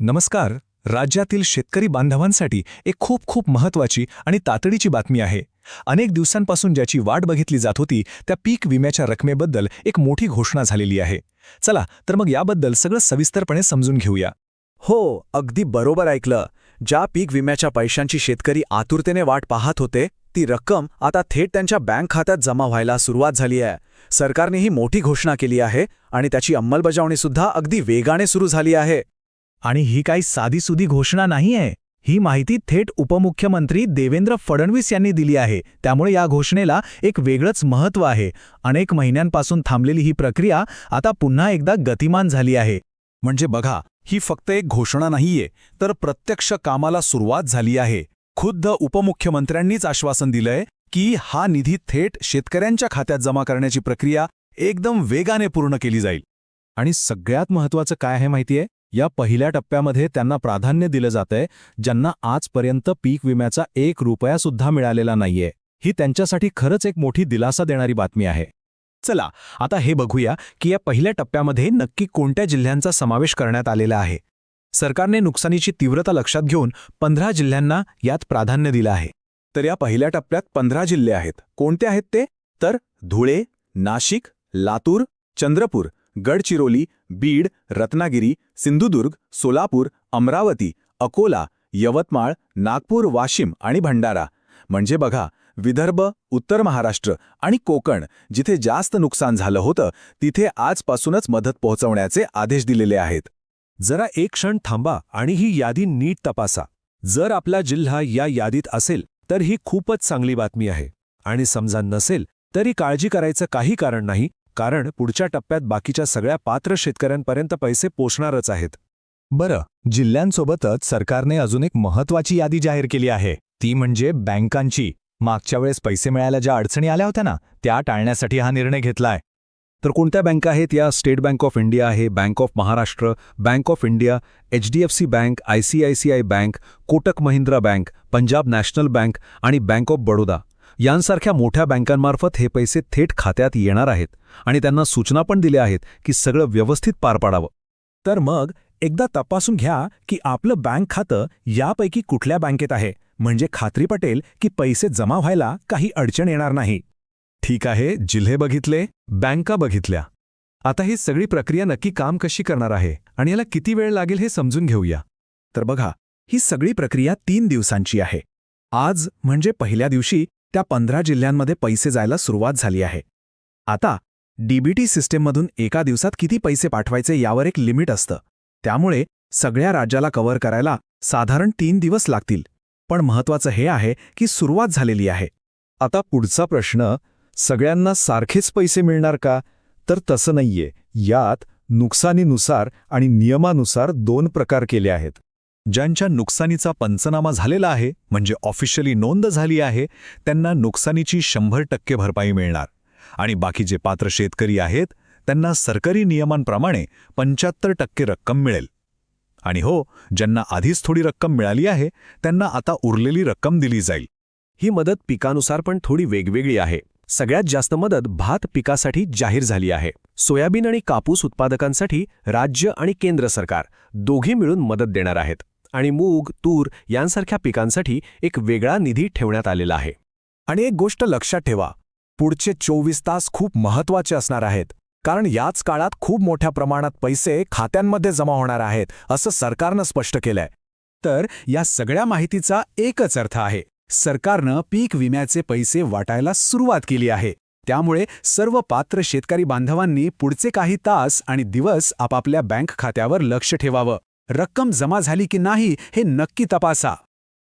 नमस्कार. राज्यातील शेतकरी बांधवांसाठी एक खूप खूप महत्त्वाची आणि तातडीची बातमी आहे. अनेक दिवसांपासून ज्याची वाट बघितली जात होती त्या पीक विम्याच्या रकमेबद्दल एक मोठी घोषणा झालेली आहे. चला तर मग याबद्दल सगळं सविस्तरपणे समजून घेऊया. हो, अगदी बरोबर ऐकलं. ज्या पीक विम्याच्या पैशांची शेतकरी आतुरतेने वाट पाहत होते ती रक्कम आता थेट त्यांच्या बँक खात्यात जमा व्हायला सुरुवात झाली आहे. सरकारने ही मोठी घोषणा केली आहे आणि त्याची अंमलबजावणीसुद्धा अगदी वेगाने सुरू झाली आहे. आणि ही काही साधीसुधी घोषणा नाहीये. ही माहिती थेट उपमुख्यमंत्री देवेंद्र फडणवीस यांनी दिली आहे. त्यामुळे या घोषणेला एक वेगळंच महत्त्व आहे. अनेक महिन्यांपासून थांबलेली ही प्रक्रिया आता पुन्हा एकदा गतिमान झाली आहे. म्हणजे बघा, ही फक्त एक घोषणा नाहीये, तर प्रत्यक्ष कामाला सुरुवात झाली आहे. खुद्द उपमुख्यमंत्र्यांनीच आश्वासन दिलंय की हा निधी थेट शेतकऱ्यांच्या खात्यात जमा करण्याची प्रक्रिया एकदम वेगाने पूर्ण केली जाईल. आणि सगळ्यात महत्त्वाचं काय आहे माहितीये, या पहिल्या टप्प्यामध्ये त्यांना प्राधान्य दिलं जातंय ज्यांना आजपर्यंत पीक विम्याचा 1 रुपयासुद्धा मिळालेला नाहीये. ही त्यांच्यासाठी खरंच एक मोठी दिलासा देणारी बातमी आहे. चला आता हे बघूया की या पहिल्या टप्प्यामध्ये नक्की कोणत्या जिल्ह्यांचा समावेश करण्यात आलेला आहे. सरकारने नुकसानीची तीव्रता लक्षात घेऊन 15 जिल्ह्यांना यात प्राधान्य दिलं आहे. तर या पहिल्या टप्प्यात 15 जिल्हे आहेत. कोणते आहेत ते? तर धुळे, नाशिक, लातूर, चंद्रपूर, गडचिरोली, बीड, रत्नागिरी, सिंधुदुर्ग, सोलापूर, अमरावती, अकोला, यवतमाळ, नागपूर, वाशिम आणि भंडारा. म्हणजे बघा, विदर्भ, उत्तर महाराष्ट्र आणि कोकण जिथे जास्त नुकसान झालं होतं तिथे आजपासूनच मदत पोहोचवण्याचे आदेश दिलेले आहेत. जरा एक क्षण थांबा आणि ही यादी नीट तपासा. जर आपला जिल्हा या यादीत असेल तर ही खूपच चांगली बातमी आहे. आणि समजा नसेल तरी काळजी करायचं काही कारण नाही, कारण पुढच्या टप्प्यात बाकीच्या सगळ्या पात्र शेतकऱ्यांपर्यंत पैसे पोचणारच आहेत. बरं, जिल्ह्यांसोबतच सरकारने अजून एक महत्त्वाची यादी जाहीर केली आहे. ती म्हणजे बँकांची. मागच्या वेळेस पैसे मिळायला ज्या अडचणी आल्या होत्या ना, त्या टाळण्यासाठी हा निर्णय घेतलाय. तर कोणत्या बँका आहेत? या स्टेट बँक ऑफ इंडिया आहे, bank of Maharashtra, bank of India, HDFC bank, ICICI bank, Kotak Mahindra bank, Punjab national bank आणि बँक ऑफ बडोदा यांसारख्या मोठ्या बँकांमार्फत हे पैसे थेट खात्यात येणार आहेत. आणि त्यांना सूचना पण दिल्या आहेत की सगळं व्यवस्थित पार पाडावं. तर मग एकदा तपासून घ्या की आपलं बँक खातं यापैकी कुठल्या बँकेत आहे, म्हणजे खात्री पटेल की पैसे जमा व्हायला काही अडचण येणार नाही. ठीक आहे, जिल्हे बघितले, बँका बघितल्या. आता ही सगळी प्रक्रिया नक्की काम कशी करणार आहे आणि याला किती वेळ लागेल हे समजून घेऊया. तर बघा, ही सगळी प्रक्रिया 3 दिवसांची आहे. आज म्हणजे पहिल्या दिवशी त्या 15 जिल्ह्यांमध्ये पैसे जायला सुरुवात झाली आहे. आता DBT सिस्टीममधून एका दिवसात किती पैसे पाठवायचे यावर एक लिमिट असतं. त्यामुळे सगळ्या राज्याला कव्हर करायला साधारण 3 दिवस लागतील. पण महत्त्वाचं हे आहे की सुरुवात झालेली आहे. आता पुढचा प्रश्न, सगळ्यांना सारखेच पैसे मिळणार का? तर तसं नाहीये. यात नुकसानीनुसार आणि नियमानुसार 2 प्रकार केले आहेत. ज्यांच्या नुकसानीचा पंचनामा झालेला आहे, म्हणजे ऑफिशियली नोंद झाली आहे, त्यांना नुकसानीची 100% भरपाई मिळणार. आणि बाकी जे पात्र शेतकरी आहेत त्यांना सरकारी नियमांप्रमाणे 75% रक्कम मिळेल. आणि हो, ज्यांना आधीच थोडी रक्कम मिळाली आहे त्यांना आता उरलेली रक्कम दिली जाईल. ही मदत पिकानुसार पण थोडी वेगवेगळी आहे. सगळ्यात जास्त मदत भात पिकासाठी जाहीर झाली आहे. सोयाबीन आणि कापूस उत्पादकांसाठी राज्य आणि केंद्र सरकार दोघे मिळून मदत देणार आहेत. आणि मूग, तूर यांसारख्या पिकांसाठी एक वेगळा निधी ठेवण्यात आलेला आहे. आणि एक गोष्ट लक्षात ठेवा, पुढचे 24 तास खूप महत्त्वाचे असणार आहेत. कारण याच काळात खूप मोठ्या प्रमाणात पैसे खात्यांमध्ये जमा होणार आहेत, असं सरकारनं स्पष्ट केलंय. तर या सगळ्या माहितीचा एकच अर्थ आहे, सरकारनं पीक विम्याचे पैसे वाटायला सुरुवात केली आहे. त्यामुळे सर्व पात्र शेतकरी बांधवांनी पुढचे काही तास आणि दिवस आपापल्या बँक खात्यावर लक्ष ठेवावं. रक्कम जमा झाली की नाही हे नक्की तपासा.